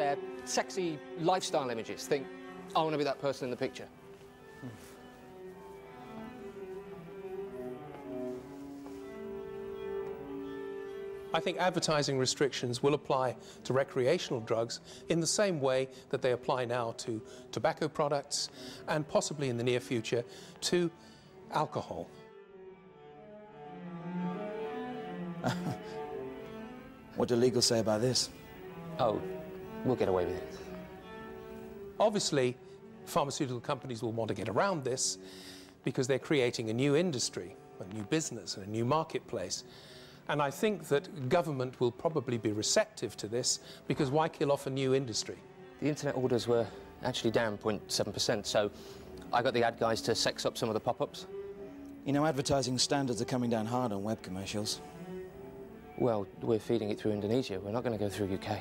They're sexy lifestyle images. Think, I want to be that person in the picture. I think advertising restrictions will apply to recreational drugs in the same way that they apply now to tobacco products and possibly in the near future to alcohol. What do legals say about this? Oh, we'll get away with it. Obviously, pharmaceutical companies will want to get around this because they're creating a new industry, a new business, and a new marketplace. And I think that government will probably be receptive to this because why kill off a new industry? The internet orders were actually down 0.7%, so I got the ad guys to sex up some of the pop-ups. You know, advertising standards are coming down hard on web commercials. Well, we're feeding it through Indonesia. We're not going to go through UK.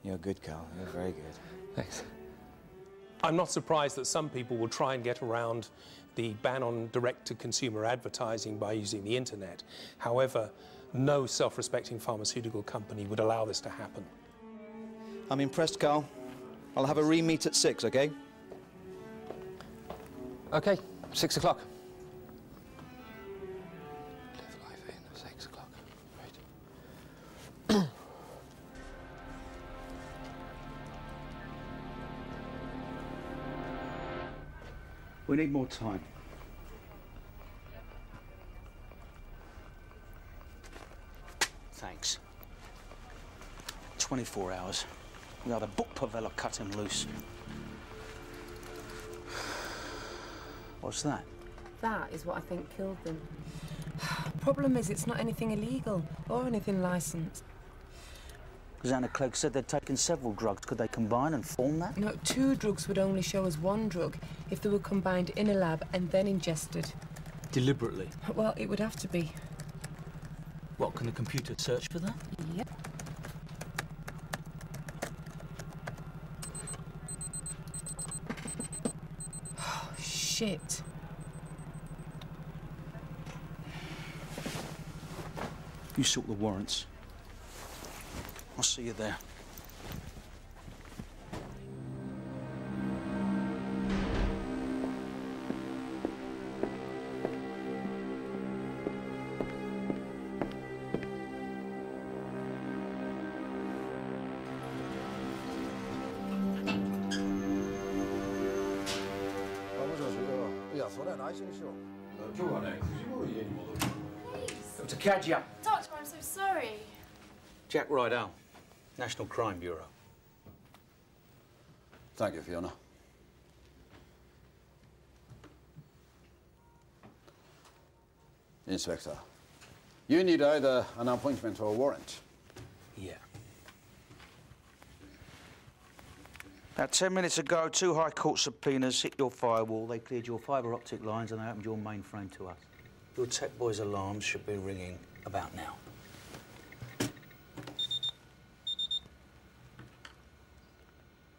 You're good, Carl. You're very good. Thanks. I'm not surprised that some people will try and get around the ban on direct-to-consumer advertising by using the internet. However, no self-respecting pharmaceutical company would allow this to happen. I'm impressed, Carl. I'll have a re-meet at 6, OK? OK, 6 o'clock. Live life in 6 o'clock. Right. We need more time. Thanks. 24 hours. We either book Pavel or cut him loose. What's that? That is what I think killed them. Problem is, it's not anything illegal or anything licensed. Xana Clegg said they'd taken several drugs. Could they combine and form that? No, 2 drugs would only show as 1 drug if they were combined in a lab and then ingested. Deliberately? Well, it would have to be. What, can the computer search for that? Yep. Oh, shit. You sort the warrants. I'll see you there. To catch you. Doctor, I'm so sorry. Jack Rydell, National Crime Bureau. Thank you, Fiona. Inspector, you need either an appointment or a warrant. Yeah. About 10 minutes ago, 2 High Court subpoenas hit your firewall. They cleared your fibre optic lines and they opened your mainframe to us. Your tech boys' alarms should be ringing about now.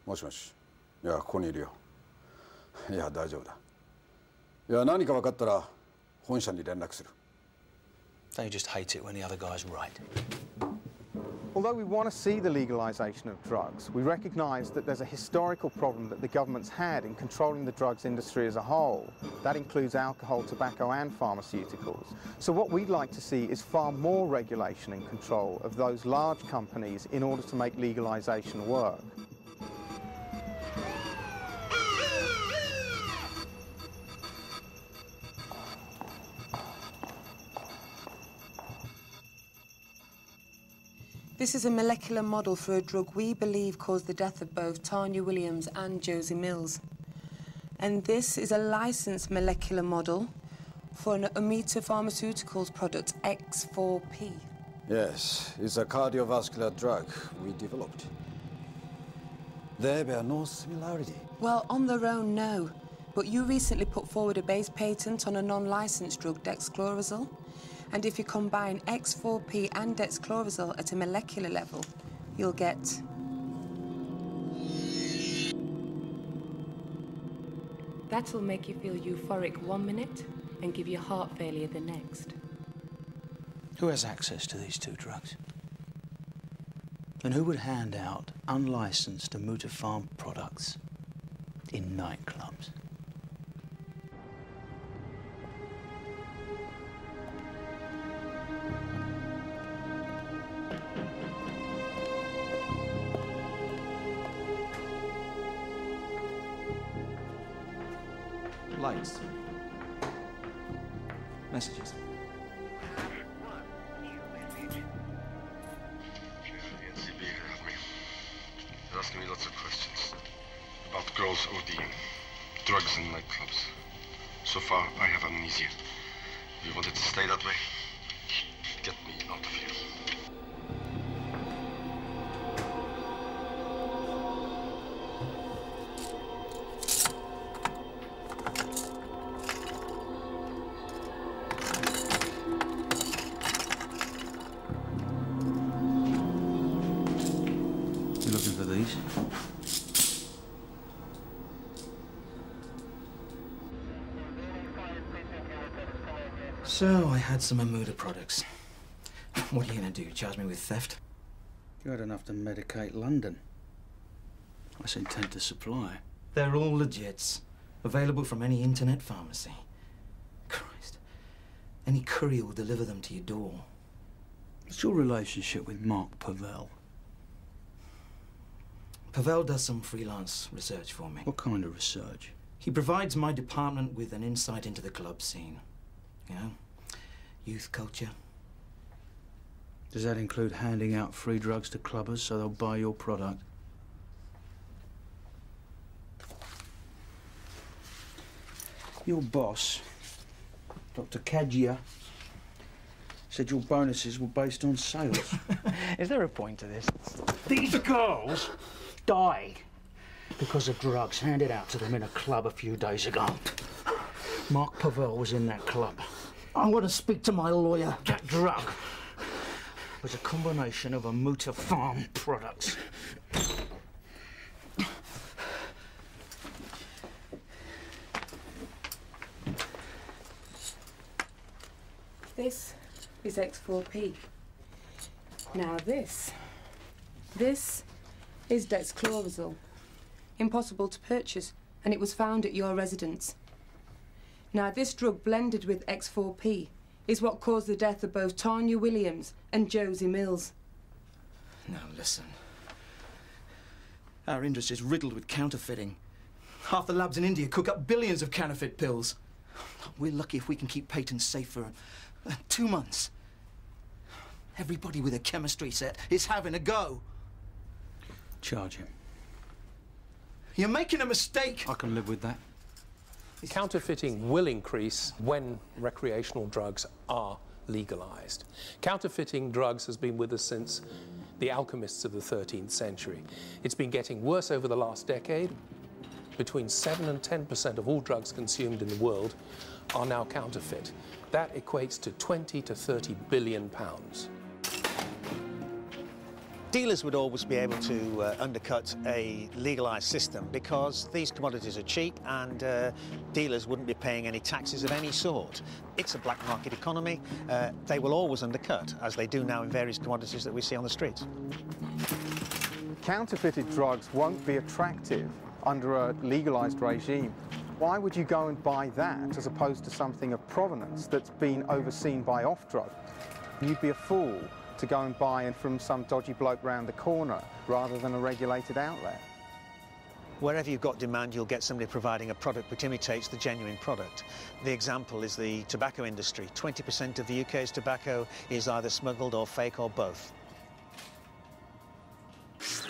Moshi. いや、ここにいるよ。いや、大丈夫だ。いや、何か分かったら本社に連絡する。They just hate it when the other guy's right. Although we want to see the legalisation of drugs, we recognise that there's a historical problem that the government's had in controlling the drugs industry as a whole. That includes alcohol, tobacco and pharmaceuticals. So what we'd like to see is far more regulation and control of those large companies in order to make legalisation work. This is a molecular model for a drug we believe caused the death of both Tanya Williams and Josie Mills. And this is a licensed molecular model for an Amita Pharmaceuticals product, X4P. Yes, it's a cardiovascular drug we developed. There were no similarity. Well, on their own, no. But you recently put forward a base patent on a non-licensed drug, dexclorazole. And if you combine X4P and dexclorazole at a molecular level, you'll get... That'll make you feel euphoric 1 minute and give you heart failure the next. Who has access to these 2 drugs? And who would hand out unlicensed Amuta Farm products in nightclubs? Lights. Messages. They're asking me lots of questions about girls ODing, drugs and nightclubs. So far, I have amnesia. If you want it to stay that way, get me out of here. You looking for these? So, I had some Amuda products. What are you gonna do, charge me with theft? You had enough to medicate London. That's intent to supply. They're all legits. Available from any internet pharmacy. Christ. Any courier will deliver them to your door. What's your relationship with Mark Pavel? Pavel does some freelance research for me. What kind of research? He provides my department with an insight into the club scene. You know, youth culture. Does that include handing out free drugs to clubbers so they'll buy your product? Your boss, Dr. Kajia, said your bonuses were based on sales. Is there a point to this? These girls died because of drugs handed out to them in a club a few days ago. Mark Pavel was in that club. I want to speak to my lawyer. That drug was a combination of Amuta Farm products. This is X4P. Now this is dexclorazole. Impossible to purchase, and it was found at your residence. Now this drug blended with X4P is what caused the death of both Tanya Williams and Josie Mills. Now listen. Our industry is riddled with counterfeiting. Half the labs in India cook up billions of counterfeit pills. We're lucky if we can keep patents safe for 2 months. Everybody with a chemistry set is having a go. Charge him. You're making a mistake. I can live with that. Counterfeiting will increase when recreational drugs are legalized. Counterfeiting drugs has been with us since the alchemists of the 13th century. It's been getting worse over the last decade. Between 7 and 10% of all drugs consumed in the world are now counterfeit. That equates to 20 to 30 billion pounds. Dealers would always be able to undercut a legalised system because these commodities are cheap and dealers wouldn't be paying any taxes of any sort. It's a black market economy. They will always undercut, as they do now in various commodities that we see on the streets. Counterfeited drugs won't be attractive under a legalised regime. Why would you go and buy that as opposed to something of provenance that's been overseen by off-drug? You'd be a fool to go and buy it from some dodgy bloke round the corner rather than a regulated outlet. Wherever you've got demand, you'll get somebody providing a product which imitates the genuine product. The example is the tobacco industry. 20% of the UK's tobacco is either smuggled or fake or both.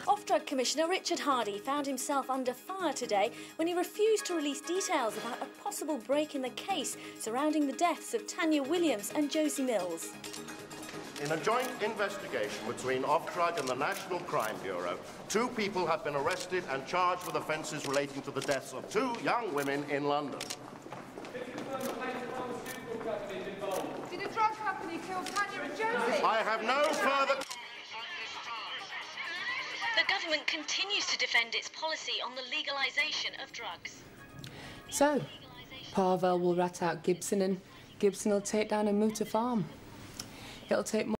Off-Drug Commissioner Richard Hardy found himself under fire today when he refused to release details about a possible break in the case surrounding the deaths of Tanya Williams and Josie Mills. In a joint investigation between Off-Drug and the National Crime Bureau, 2 people have been arrested and charged with offences relating to the deaths of 2 young women in London. Did a drug company kill Tanya and Josie? I have no further... The government continues to defend its policy on the legalisation of drugs. So, Pavel will rat out Gibson and Gibson will take down Amuta Farm. It'll take more